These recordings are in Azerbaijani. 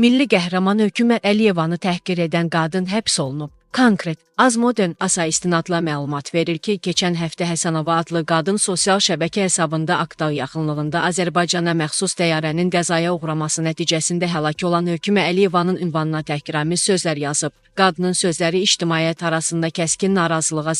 Milli qəhrəman Hökümət Əliyevanı təhqir edən qadın həbs olunub. Konkret, Azmodern ASA istinadla məlumat verir ki, keçən həftə Həsənova adlı qadın sosial şəbəkə hesabında Aktau yaxınlığında Azərbaycana məxsus təyyarənin qəzaya uğraması nəticəsində həlak olan Hökümət Əliyevanın ünvanına təhqiramiz sözlər yazıb. Qadının sözləri ictimaiyyət arasında kəskin narazılığa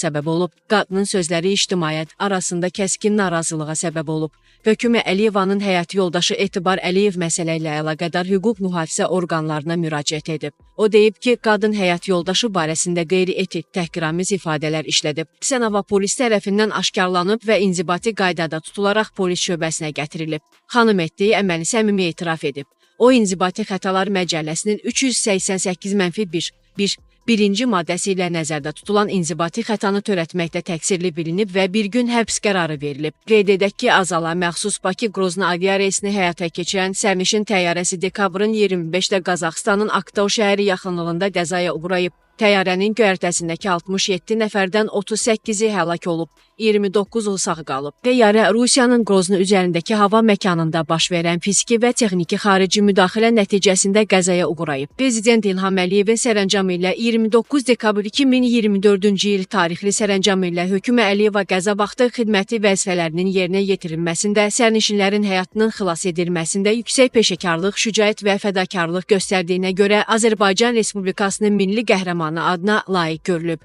səbəb olub. Hökümət Əliyevanın həyat yoldaşı Etibar Əliyev məsələ ilə əlaqədar hüquq mühafizə orqanlarına müraciət edib. O deyib ki, qadın həyat yoldaşı barəsində qeyri-etik təhqiramiz ifadələr işlədib. Həsənova polis tərəfindən aşkarlanıb və inzibati qaydada tutularaq polis şöbəsinə gətirilib. Xanım etdiyi əməli səmimi etiraf edib. O, İnzibati Xətalar Məcəlləsinin 388-1-1-1-ci maddəsi ilə nəzərdə tutulan inzibati xətanı törətməkdə təqsirli bilinib və bir gün həbs qərarı verilib. Qeyd edək ki, Azala məxsus Bakı-Qrozna aviareysini həyata keçirən sərnişin təyyarəsi dekabrın 25-də Qazaxıstanın Aktau şəhəri yaxınlığında qəzaya uğrayıb. Təyyarənin göyərtəsindəki 67 nəfərdən 38-i həlak olub, 29-u sağ qalıb. Təyyarə Rusiyanın Qrozna üzərindəki hava məkanında baş verən fiziki və texniki xarici müdaxilə nəticəsində qəzaya uğrayıb. Prezident İlham Əliyevin sərəncamı ilə 29 dekabr 2024-cü il tarixli sərəncamı ilə Hökümət Əliyeva qəza vaxtı xidməti vəzifələrinin yerinə yetirilməsində, sərnişinlərin həyatının xilas edilməsində yüksək peşəkarlıq, şücaət və fədakarlıq göstərdiyinə görə Azərbaycan Respublikasının milli qəhrəmanı adına layiq görülüb.